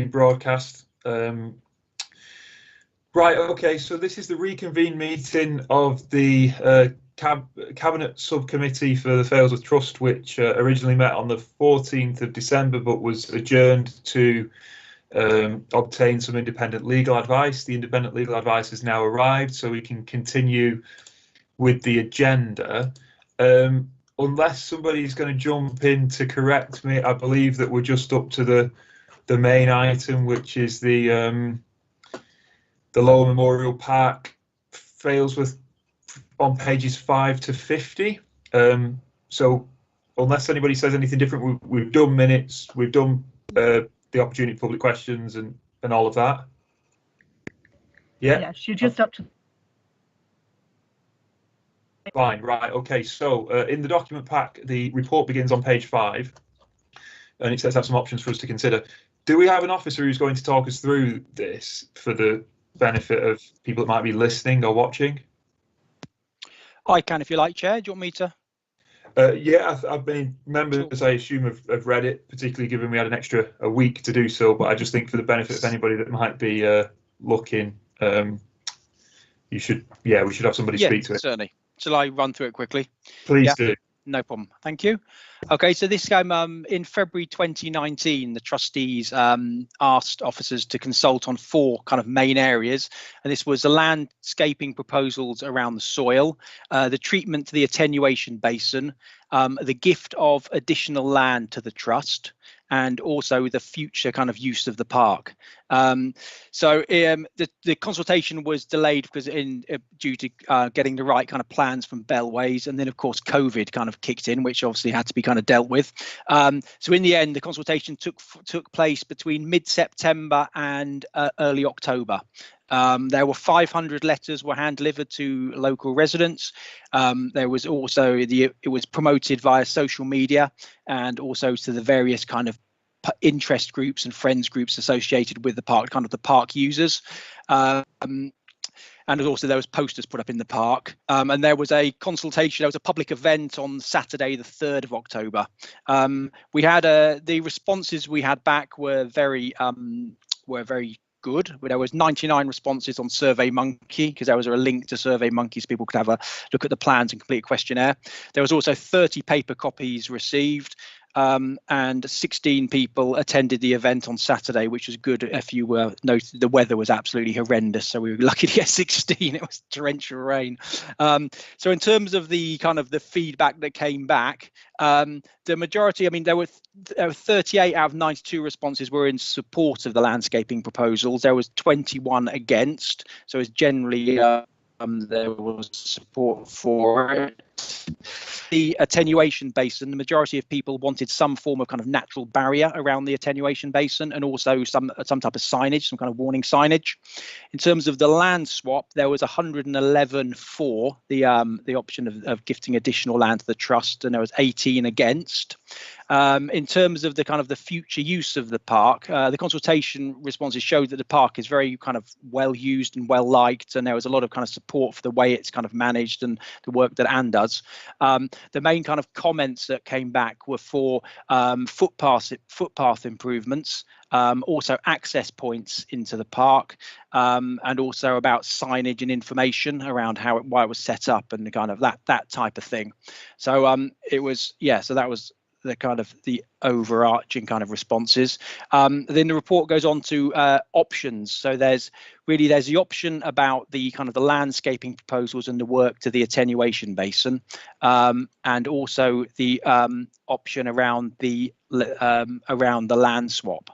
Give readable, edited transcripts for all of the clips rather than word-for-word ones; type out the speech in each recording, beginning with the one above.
being broadcast. Right, okay, so this is the reconvened meeting of the Cabinet Subcommittee for the Failsworth Trust, which originally met on the 14th of December, but was adjourned to obtain some independent legal advice. The independent legal advice has now arrived, so we can continue with the agenda. Unless somebody's going to jump in to correct me, I believe that we're just up to the main item, which is the Lower Memorial Park, Failsworth, on pages 5 to 50. So unless anybody says anything different, we've done minutes, we've done the opportunity for public questions and all of that. Yeah. Yes, you're just up to. Fine, right, okay. So in the document pack, the report begins on page 5, and it sets out some options for us to consider. Do we have an officer who's going to talk us through this for the benefit of people that might be listening or watching? I can, if you like, Chair. Do you want me to? Yeah, I've been members, I assume, have read it, particularly given we had an extra week to do so. But I just think for the benefit of anybody that might be looking, we should have somebody speak to it. Certainly. Shall I run through it quickly? Please do. No problem. Thank you. Okay, so this came in February 2019. The trustees asked officers to consult on 4 kind of main areas, and this was the landscaping proposals around the soil, the treatment to the attenuation basin, the gift of additional land to the trust, and also the future kind of use of the park. So the consultation was delayed because due to getting the right kind of plans from Bellways, and then of course COVID kind of kicked in, which obviously had to be kind of dealt with. So in the end, the consultation took place between mid-September and early October. There were 500 letters were hand delivered to local residents. There was also it was promoted via social media and also to the various kind of interest groups and friends groups associated with the park, kind of the park users. And also there was posters put up in the park, and there was a consultation. There was a public event on Saturday, the 3rd of October. We had the responses we had back were very good. There was 99 responses on SurveyMonkey, because there was a link to SurveyMonkey so people could have a look at the plans and complete a questionnaire. There was also 30 paper copies received, and 16 people attended the event on Saturday, which was good. If you were noted, the weather was absolutely horrendous, so we were lucky to get 16. It was torrential rain. So in terms of the kind of the feedback that came back, the majority, I mean, there were 38 out of 92 responses were in support of the landscaping proposals. There was 21 against, so it's generally there was support for it. The attenuation basin, the majority of people wanted some form of kind of natural barrier around the attenuation basin, and also some type of signage, some kind of warning signage. In terms of the land swap, there was 111 for the option of gifting additional land to the trust, and there was 18 against. In terms of the kind of the future use of the park, the consultation responses showed that the park is very kind of well used and well liked, and there was a lot of kind of support for the way it's kind of managed and the work that Anne does. The main kind of comments that came back were for footpath improvements, also access points into the park, and also about signage and information around why it was set up and the kind of that type of thing. So it was, yeah, so that was the kind of the overarching kind of responses. Then the report goes on to options. So there's the option about the kind of the landscaping proposals and the work to the attenuation basin, and also the option around the land swap.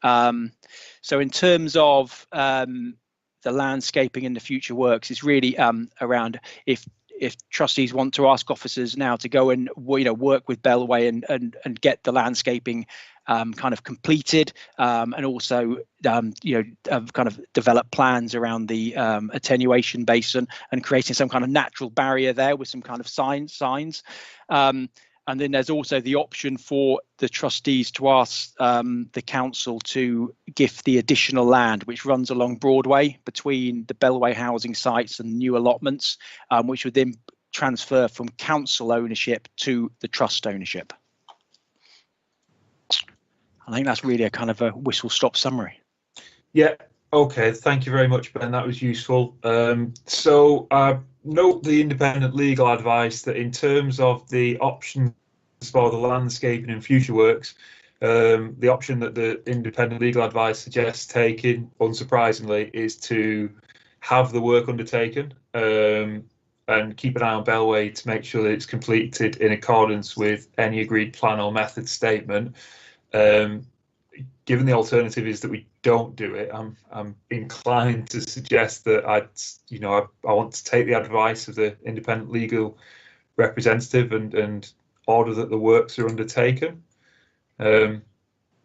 So in terms of the landscaping and the future works, is really around if trustees want to ask officers now to go and work with Bellway and get the landscaping kind of completed, and also kind of develop plans around the attenuation basin and creating some kind of natural barrier there with some kind of signs. And then there's also the option for the trustees to ask the council to gift the additional land, which runs along Broadway between the Bellway housing sites and new allotments, which would then transfer from council ownership to the trust ownership. I think that's really a kind of a whistle-stop summary. Yeah. Okay. Thank you very much, Ben. That was useful. So note the independent legal advice that in terms of the options for the landscaping and future works, the option that the independent legal advice suggests taking, unsurprisingly, is to have the work undertaken and keep an eye on Bellway to make sure that it's completed in accordance with any agreed plan or method statement. Given the alternative is that we don't do it, I'm inclined to suggest that I want to take the advice of the independent legal representative and order that the works are undertaken.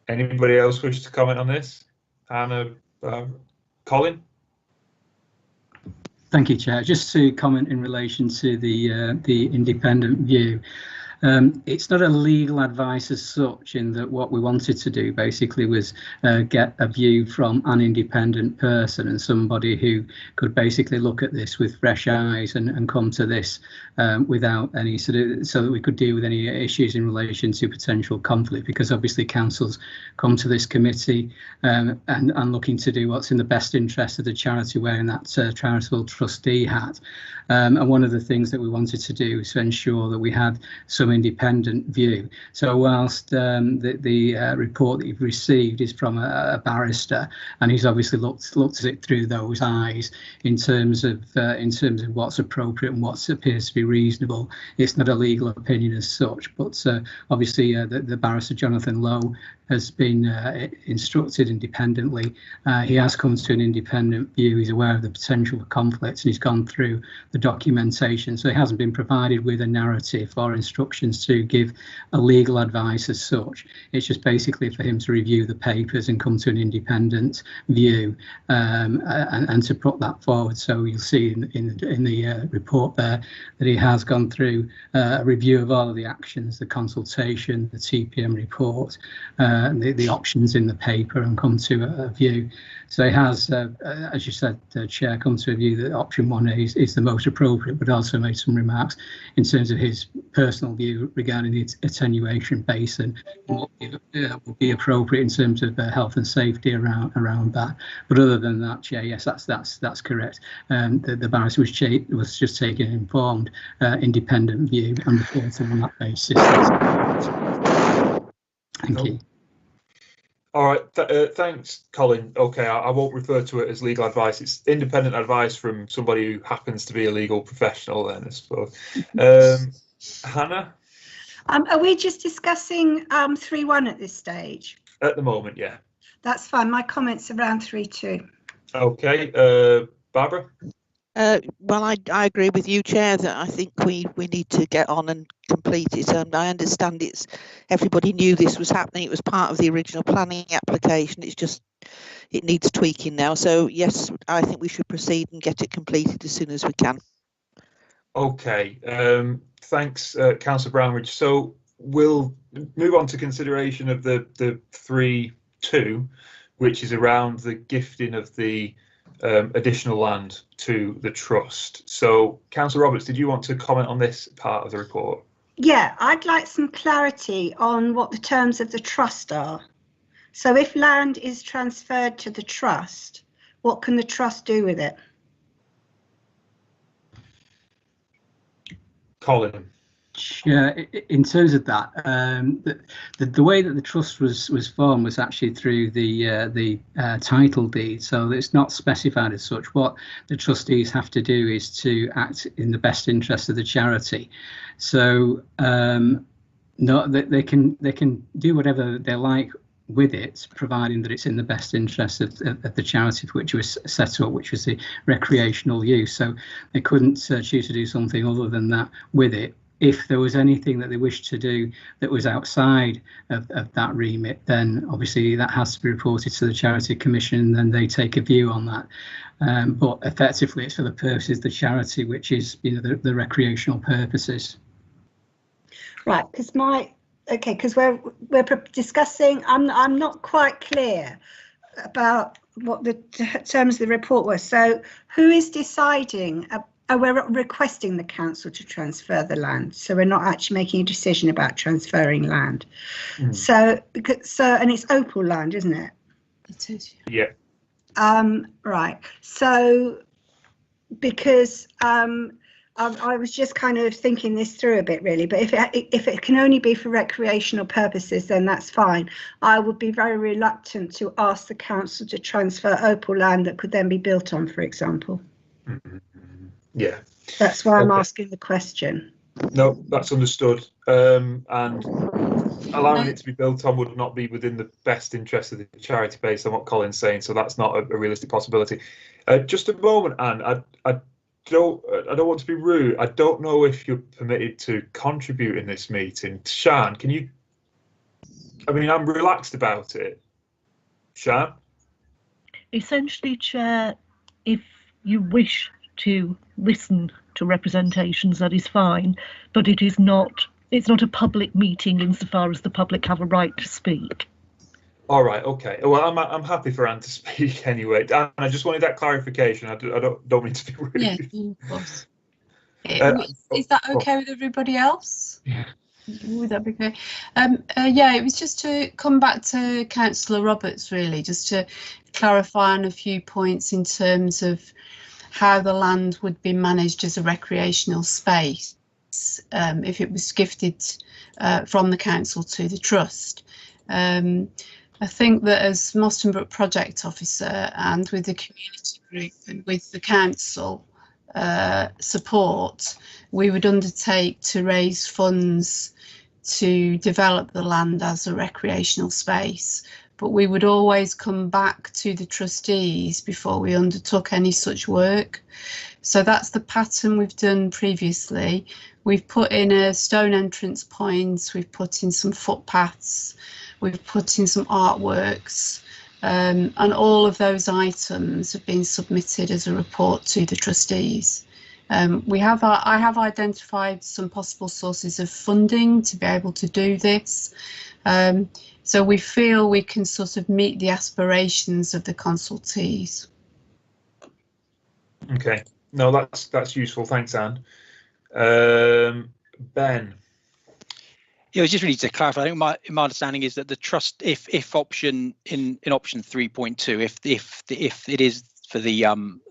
Anybody else wish to comment on this? Hannah, Colin? Thank you, Chair. Just to comment in relation to the independent view. It's not a legal advice as such, in that what we wanted to do basically was get a view from an independent person and somebody who could basically look at this with fresh eyes and come to this without any so that we could deal with any issues in relation to potential conflict, because obviously councils come to this committee and looking to do what's in the best interest of the charity, wearing that charitable trustee hat. And one of the things that we wanted to do is to ensure that we had some independent view. So whilst the report that you've received is from a barrister, and he's obviously looked at it through those eyes in terms of what's appropriate and what appears to be reasonable, it's not a legal opinion as such. But obviously the barrister Jonathan Lowe has been instructed independently. He has come to an independent view. He's aware of the potential for conflicts, and he's gone through the documentation. So he hasn't been provided with a narrative or instructions to give a legal advice as such. It's just basically for him to review the papers and come to an independent view and to put that forward. So you'll see in the report there that he has gone through a review of all of the actions, the consultation, the TPM report, the options in the paper, and come to a view. So he has, as you said, Chair, come to a view that option 1A is the most appropriate, but also made some remarks in terms of his personal view regarding the attenuation basin and what would be appropriate in terms of health and safety around that. But other than that, Chair, yes, that's correct. The barrister was just taking an informed, independent view and reporting on that basis. Thank you. All right, thanks, Colin. Okay, I won't refer to it as legal advice. It's independent advice from somebody who happens to be a legal professional then, I suppose. Hannah? Are we just discussing 3.1 at this stage? At the moment, yeah. That's fine. My comments around 3.2. Okay, Barbara? Well, I agree with you, Chair, that I think we need to get on and complete it. And I understand everybody knew this was happening. It was part of the original planning application. It needs tweaking now. So yes, I think we should proceed and get it completed as soon as we can. Okay, thanks, Councillor Brownridge. So we'll move on to consideration of the 3.2, which is around the gifting of the additional land to the trust. So, Councillor Roberts, did you want to comment on this part of the report? Yeah, I'd like some clarity on what the terms of the trust are. So if land is transferred to the trust, what can the trust do with it? Colin. Yeah, in terms of that, the way that the trust was formed was actually through the title deed. So it's not specified as such. What the trustees have to do is to act in the best interest of the charity. So no, they can do whatever they like with it, providing that it's in the best interest of the charity for which it was set up, which was the recreational use. So they couldn't choose to do something other than that with it. If there was anything that they wished to do that was outside of that remit, then obviously that has to be reported to the Charity Commission, and then they take a view on that. But effectively, it's for the purposes of the charity, which is the recreational purposes. Right, because because we're discussing. I'm not quite clear about what the terms of the report were. So who is deciding we're requesting the council to transfer the land, so we're not actually making a decision about transferring land. So and it's Opal land, isn't it? It is. Yeah. Right. So because I was just kind of thinking this through a bit, really. But if it can only be for recreational purposes, then that's fine. I would be very reluctant to ask the council to transfer Opal land that could then be built on, for example. Yeah. That's why I'm asking the question. No, that's understood. And allowing it to be built on would not be within the best interest of the charity, based on what Colin's saying. So that's not a realistic possibility. Just a moment, Anne. I don't want to be rude. I don't know if you're permitted to contribute in this meeting. Sian, can you? I mean, I'm relaxed about it. Sian? Essentially, Chair, if you wish to listen to representations, that is fine, but it's not a public meeting insofar as the public have a right to speak. All right, okay. Well, I'm happy for Anne to speak anyway. And I just wanted that clarification. I don't mean to be rude. Yeah, of course. Is that okay with everybody else? Yeah. Would that be okay? Yeah, it was just to come back to Councillor Roberts, really, just to clarify on a few points in terms of how the land would be managed as a recreational space if it was gifted from the council to the trust. I think that as Moston Brook project officer, and with the community group and with the council support, we would undertake to raise funds to develop the land as a recreational space, but we would always come back to the trustees before we undertook any such work. So that's the pattern we've done previously. We've put in a stone entrance point, we've put in some footpaths, we've put in some artworks, and all of those items have been submitted as a report to the trustees. I have identified some possible sources of funding to be able to do this. So we feel we can sort of meet the aspirations of the consultees. Okay, no, that's useful. Thanks, Anne. Ben. Yeah, it was just really to clarify. I think my understanding is that the trust, if option in option 3.2, if it is for the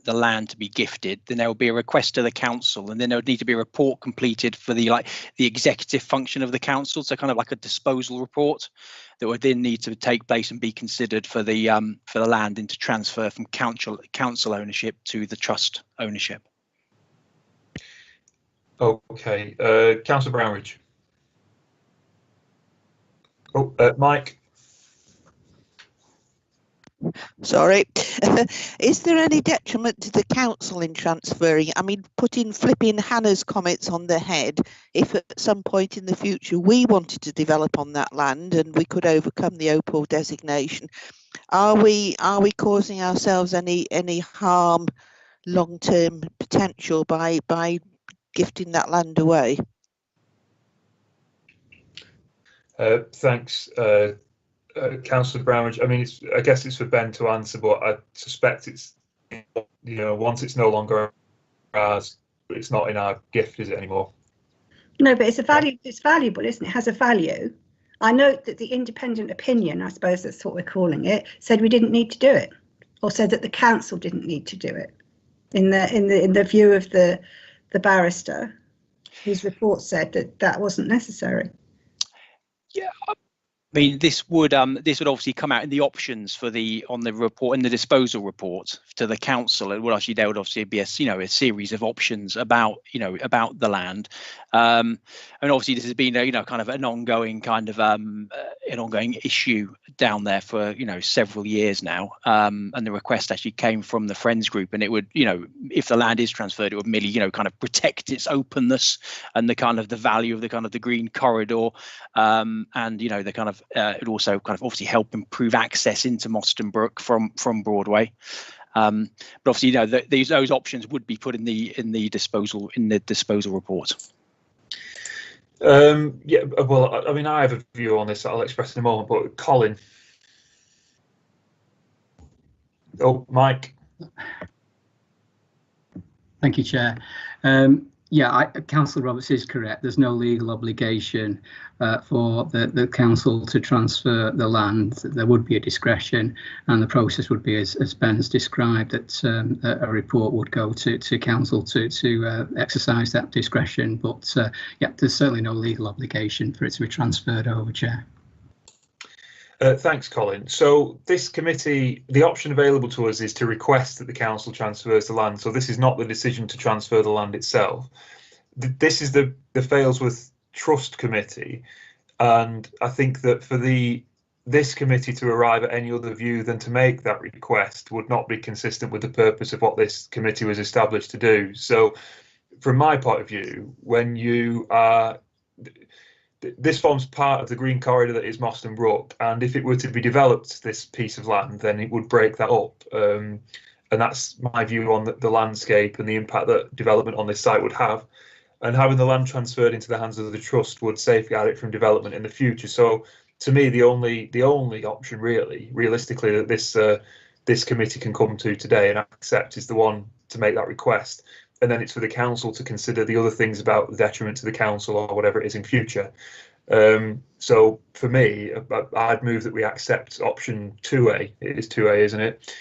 land to be gifted, then there will be a request to the council, and then there would need to be a report completed for the executive function of the council, so kind of like a disposal report that would then need to take place and be considered for the land into transfer from council ownership to the trust ownership. Okay, Councillor Brownridge. Oh, Mike. Sorry. Is there any detriment to the council in transferring? I mean, flipping Hannah's comments on the head, if at some point in the future we wanted to develop on that land and we could overcome the Opal designation, are we causing ourselves any harm, long-term potential by gifting that land away? Thanks, Councillor Brownridge. I mean, I guess it's for Ben to answer, but I suspect it's, once it's no longer ours, it's not in our gift, is it anymore? No, but it's valuable, isn't it? It has a value. I note that the independent opinion, I suppose that's what we're calling it, said we didn't need to do it, or said that the council didn't need to do it. In the view of the barrister, whose report said that wasn't necessary. Yeah, I mean, this would obviously come out in the options on the report, in the disposal report to the council. It would actually, there would obviously be a series of options about the land, and obviously this has been kind of an ongoing issue down there for several years now, and the request actually came from the Friends group, and it would if the land is transferred, it would merely kind of protect its openness and the value of the green corridor, and the kind of it would also kind of obviously help improve access into Moston Brook from Broadway. But obviously, those options would be put in the disposal report. Yeah, well, I mean, I have a view on this that I'll express in a moment, but Colin. Oh, Mike. Thank you, Chair. Yeah, Councillor Roberts is correct. There's no legal obligation for the council to transfer the land. There would be a discretion, and the process would be as Ben's described, that a report would go to council to exercise that discretion. But yeah, there's certainly no legal obligation for it to be transferred over, Chair. Thanks, Colin. So this committee, the option available to us is to request that the council transfers the land. So this is not the decision to transfer the land itself. This is the Failsworth Trust Committee, and I think that for this committee to arrive at any other view than to make that request would not be consistent with the purpose of what this committee was established to do. So from my point of view, when you are this forms part of the green corridor that is Moston Brook, and if it were to be developed, this piece of land, then it would break that up. And that's my view on the landscape and the impact that development on this site would have. And having the land transferred into the hands of the trust would safeguard it from development in the future. So to me, the only option realistically that this committee can come to today and accept is the one to make that request. And then it's for the council to consider the other things about the detriment to the council or whatever it is in future. So for me, I'd move that we accept option 2A. It is 2A, isn't it?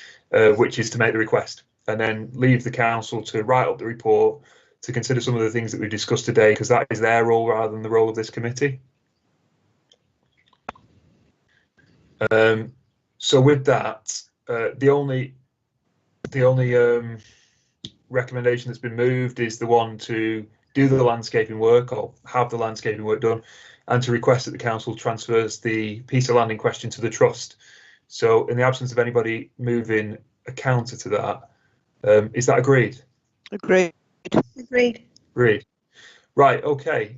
Which is to make the request and then leave the council to write up the report, to consider some of the things that we've discussed today, because that is their role rather than the role of this committee. So with that, the only recommendation that's been moved is the one to do the landscaping work or have the landscaping work done, and to request that the council transfers the piece of land in question to the trust. So in the absence of anybody moving a counter to that, is that agreed? Agreed. Agreed. Agreed. Right, okay.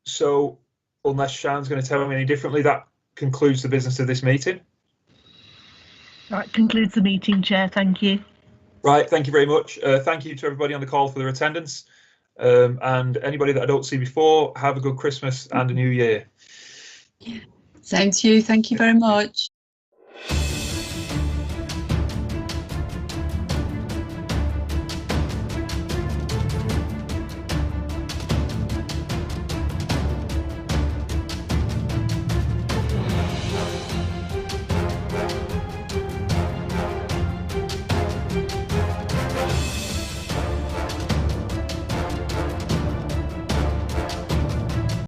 So unless Sharon's going to tell me any differently, that concludes the business of this meeting. That concludes the meeting, Chair. Thank you. Right, thank you very much. Thank you to everybody on the call for their attendance. And anybody that I don't see before, have a good Christmas and a new year. Same to you. Thank you very much.